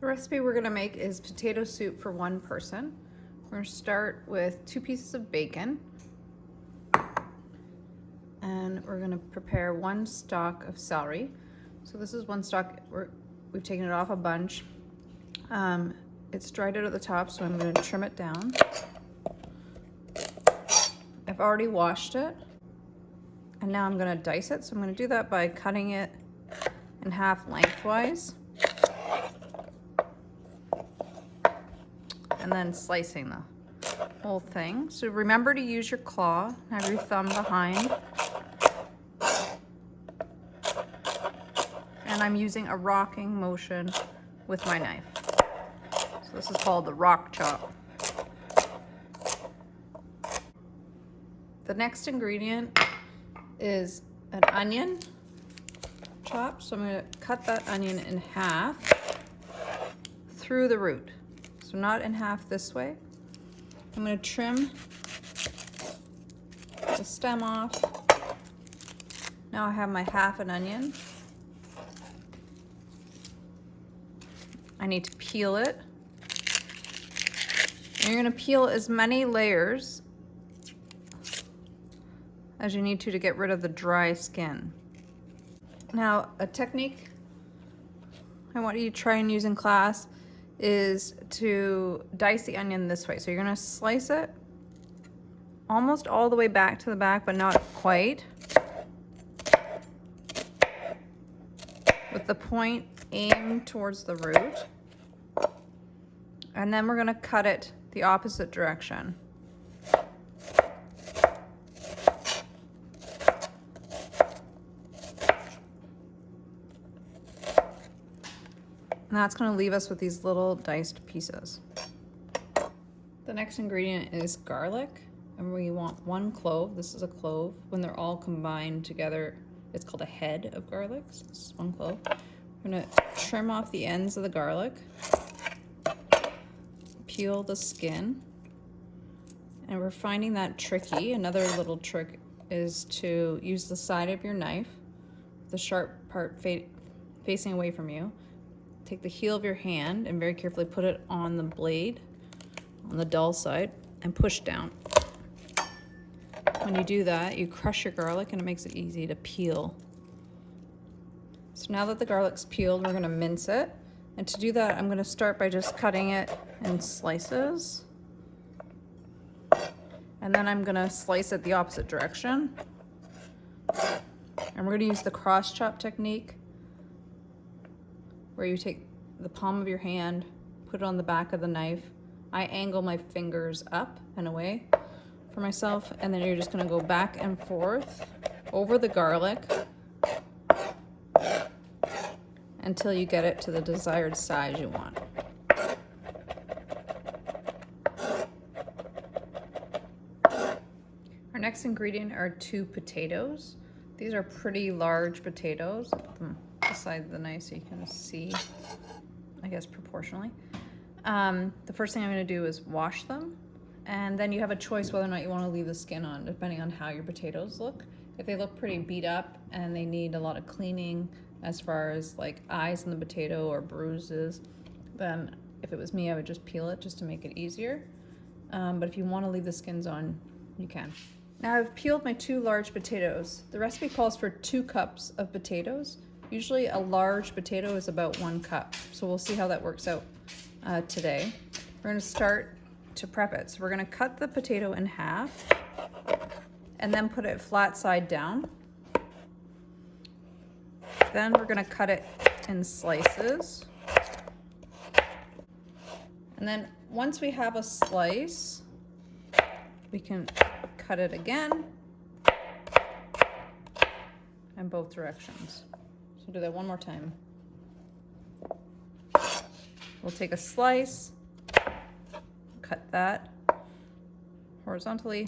The recipe we're gonna make is potato soup for one person. We're gonna start with 2 pieces of bacon. And we're gonna prepare 1 stalk of celery. So this is 1 stalk, we've taken it off a bunch. It's dried out at the top, so I'm gonna trim it down. I've already washed it. And now I'm gonna dice it. So I'm gonna do that by cutting it in half lengthwise. And then slicing the whole thing. So remember to use your claw, have your thumb behind. And I'm using a rocking motion with my knife. So this is called the rock chop. The next ingredient is an onion chop. So I'm gonna cut that onion in half through the root. So not in half this way. I'm gonna trim the stem off. Now I have my half an onion. I need to peel it. And you're gonna peel as many layers as you need to get rid of the dry skin. Now, a technique I want you to try and use in class is to dice the onion this way. So you're gonna slice it almost all the way back to the back, but not quite. With the point aimed towards the root. And then we're gonna cut it the opposite direction. And that's gonna leave us with these little diced pieces. The next ingredient is garlic, and we want 1 clove. This is a clove. When they're all combined together, it's called a head of garlic. So this is 1 clove. We're gonna trim off the ends of the garlic, peel the skin, and we're finding that tricky. Another little trick is to use the side of your knife, the sharp part facing away from you. Take the heel of your hand and very carefully put it on the blade, on the dull side, and push down. When you do that, you crush your garlic and it makes it easy to peel. So now that the garlic's peeled, we're gonna mince it. And to do that, I'm gonna start by just cutting it in slices. And then I'm gonna slice it the opposite direction. And we're gonna use the cross chop technique, where you take the palm of your hand, put it on the back of the knife. I angle my fingers up and away for myself, and then you're just gonna go back and forth over the garlic until you get it to the desired size you want. Our next ingredient are 2 potatoes. These are pretty large potatoes. Put them beside the knife so you can see, I guess, proportionally. The first thing I'm gonna do is wash them, and then you have a choice whether or not you wanna leave the skin on, depending on how your potatoes look. If they look pretty beat up and they need a lot of cleaning as far as like eyes in the potato or bruises, then if it was me, I would just peel it just to make it easier. But if you wanna leave the skins on, you can. Now I've peeled my 2 large potatoes. The recipe calls for 2 cups of potatoes. Usually a large potato is about 1 cup. So we'll see how that works out today. We're gonna start to prep it. So we're gonna cut the potato in half and then put it flat side down. Then we're gonna cut it in slices. And then once we have a slice, we can cut it again in both directions. So do that one more time. We'll take a slice, cut that horizontally,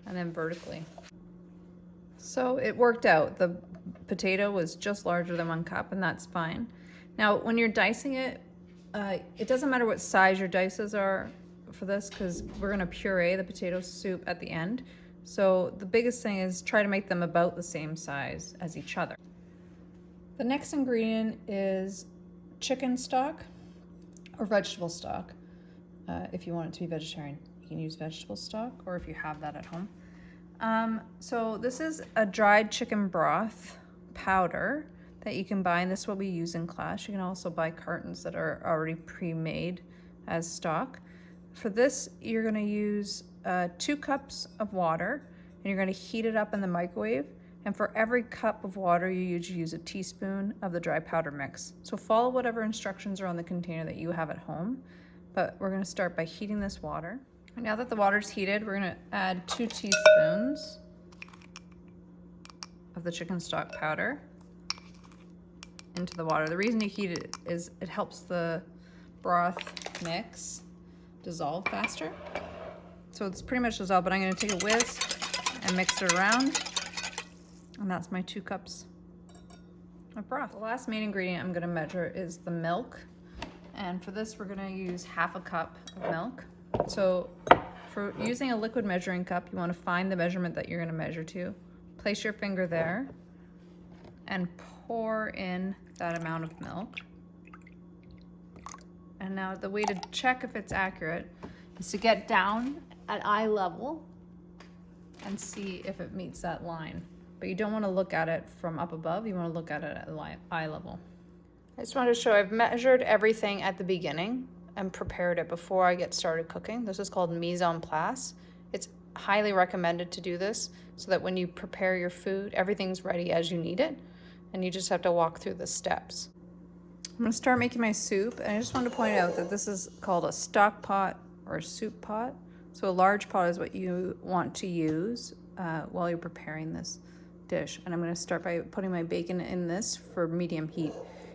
and then vertically. So it worked out. The potato was just larger than 1 cup, and that's fine. Now, when you're dicing it, it doesn't matter what size your dices are for this, because we're gonna puree the potato soup at the end. So the biggest thing is try to make them about the same size as each other. The next ingredient is chicken stock or vegetable stock. If you want it to be vegetarian, you can use vegetable stock, or if you have that at home. So this is a dried chicken broth powder that you can buy, and this is what we use in class. You can also buy cartons that are already pre-made as stock. For this, you're gonna use 2 cups of water, and you're gonna heat it up in the microwave. And for every cup of water, you usually use a teaspoon of the dry powder mix. So follow whatever instructions are on the container that you have at home. But we're gonna start by heating this water. And now that the water's heated, we're gonna add 2 teaspoons of the chicken stock powder into the water. The reason you heat it is it helps the broth mix dissolve faster. So it's pretty much dissolved, but I'm gonna take a whisk and mix it around. And that's my 2 cups of broth. The last main ingredient I'm gonna measure is the milk. And for this, we're gonna use 1/2 cup of milk. So for using a liquid measuring cup, you wanna find the measurement that you're gonna measure to. Place your finger there and pour in that amount of milk. And now the way to check if it's accurate is to get down at eye level and see if it meets that line. But you don't wanna look at it from up above, you wanna look at it at eye level. I just wanted to show I've measured everything at the beginning and prepared it before I get started cooking. This is called mise en place. It's highly recommended to do this so that when you prepare your food, everything's ready as you need it, and you just have to walk through the steps. I'm gonna start making my soup, and I just wanted to point out that this is called a stock pot or a soup pot. So a large pot is what you want to use while you're preparing this dish. And I'm gonna start by putting my bacon in this for medium heat.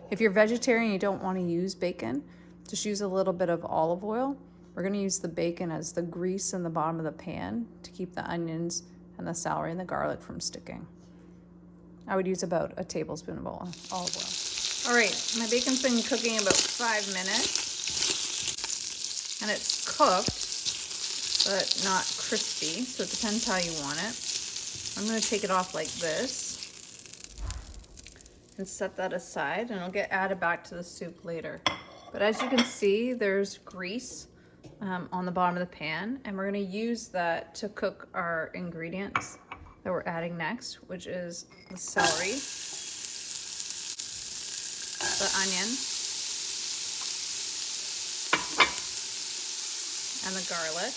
If you're vegetarian and you don't want to use bacon, just use a little bit of olive oil. We're going to use the bacon as the grease in the bottom of the pan to keep the onions and the celery and the garlic from sticking. I would use about a tablespoon of olive oil. All right, my bacon's been cooking about 5 minutes, and it's cooked, but not crispy, so it depends how you want it. I'm going to take it off like this and set that aside, and it'll get added back to the soup later. But as you can see, there's grease on the bottom of the pan, and we're gonna use that to cook our ingredients that we're adding next, which is the celery, the onion, and the garlic.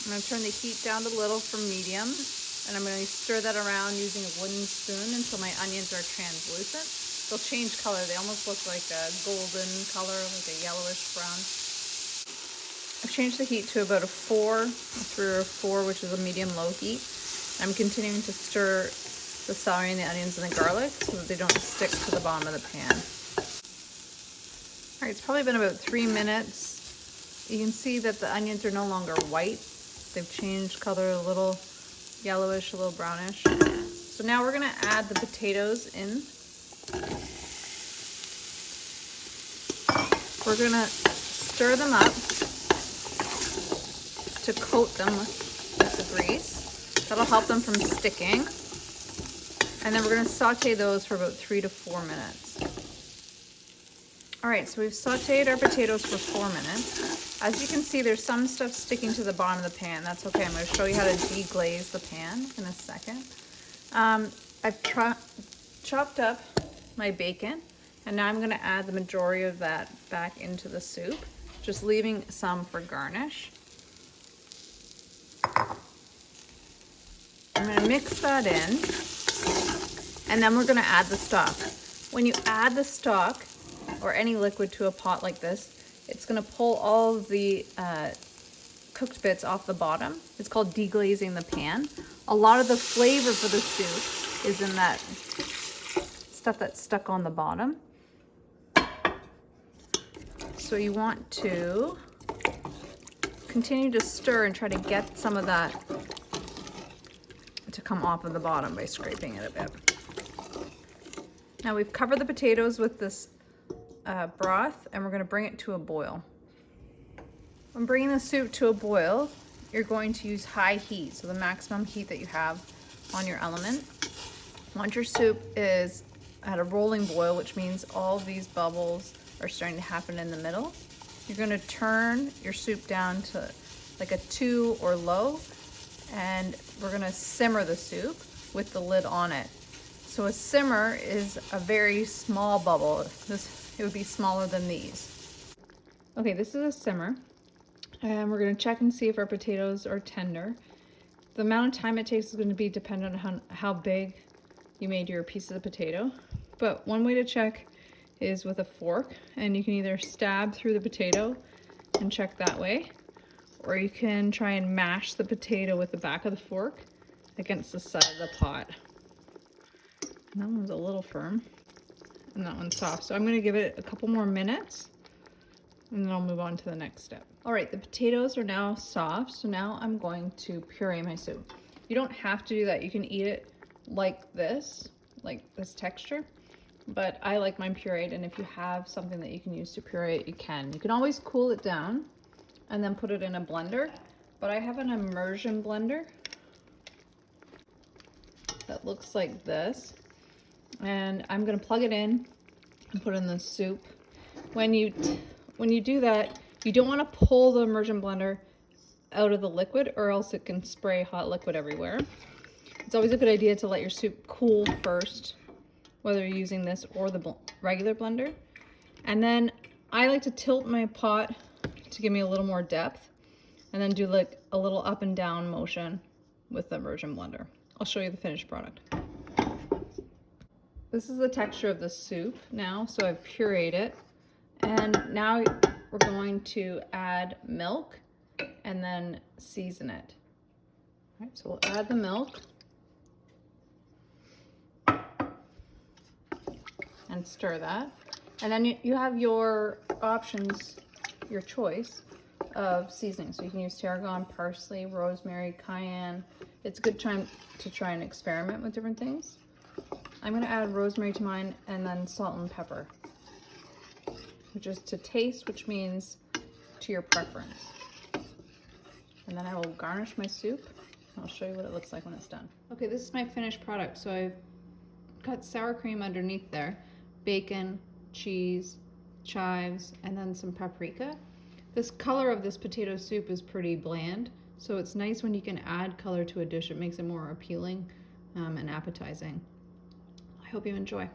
I'm going to turn the heat down a little from medium, and I'm going to stir that around using a wooden spoon until my onions are translucent. They'll change color. They almost look like a golden color, like a yellowish brown. I've changed the heat to about a 3 or 4, which is a medium-low heat. I'm continuing to stir the celery and the onions and the garlic so that they don't stick to the bottom of the pan. All right, it's probably been about 3 minutes. You can see that the onions are no longer white. They've changed color a little yellowish, a little brownish. So now we're gonna add the potatoes in. We're gonna stir them up to coat them with the grease. That'll help them from sticking. And then we're gonna saute those for about 3 to 4 minutes. All right, so we've sauteed our potatoes for 4 minutes. As you can see, there's some stuff sticking to the bottom of the pan. That's okay. I'm going to show you how to deglaze the pan in a second. I've chopped up my bacon, and now I'm going to add the majority of that back into the soup, just leaving some for garnish. I'm going to mix that in, and then we're going to add the stock. When you add the stock or any liquid to a pot like this, it's gonna pull all of the cooked bits off the bottom. It's called deglazing the pan. A lot of the flavor for the soup is in that stuff that's stuck on the bottom. So you want to continue to stir and try to get some of that to come off of the bottom by scraping it a bit. Now we've covered the potatoes with this broth, and we're going to bring it to a boil. When bringing the soup to a boil, you're going to use high heat, so the maximum heat that you have on your element. Once your soup is at a rolling boil, which means all these bubbles are starting to happen in the middle, you're gonna turn your soup down to like a 2 or low, and we're gonna simmer the soup with the lid on it. So a simmer is a very small bubble. It would be smaller than these. Okay, this is a simmer, and we're gonna check and see if our potatoes are tender. The amount of time it takes is gonna be dependent on how big you made your pieces of potato. But one way to check is with a fork, and you can either stab through the potato and check that way, or you can try and mash the potato with the back of the fork against the side of the pot. And that one's a little firm, and that one's soft. So I'm gonna give it a couple more minutes, and then I'll move on to the next step. All right, the potatoes are now soft, so now I'm going to puree my soup. You don't have to do that. You can eat it like this texture, but I like mine pureed, and if you have something that you can use to puree it, you can. You can always cool it down and then put it in a blender, but I have an immersion blender that looks like this, and I'm gonna plug it in and put in the soup. When you do that, you don't want to pull the immersion blender out of the liquid, or else it can spray hot liquid everywhere. It's always a good idea to let your soup cool first, whether you're using this or the regular blender. And then I like to tilt my pot to give me a little more depth, and then do like a little up and down motion with the immersion blender. I'll show you the finished product. This is the texture of the soup now, so I've pureed it. And now we're going to add milk and then season it. All right, so we'll add the milk and stir that. And then you have your options, your choice of seasoning. So you can use tarragon, parsley, rosemary, cayenne. It's a good time to try and experiment with different things. I'm gonna add rosemary to mine, and then salt and pepper, which is to taste, which means to your preference. And then I will garnish my soup. I'll show you what it looks like when it's done. Okay, this is my finished product. So I've got sour cream underneath there, bacon, cheese, chives, and then some paprika. This color of this potato soup is pretty bland, so it's nice when you can add color to a dish. It makes it more appealing and appetizing. I hope you enjoy.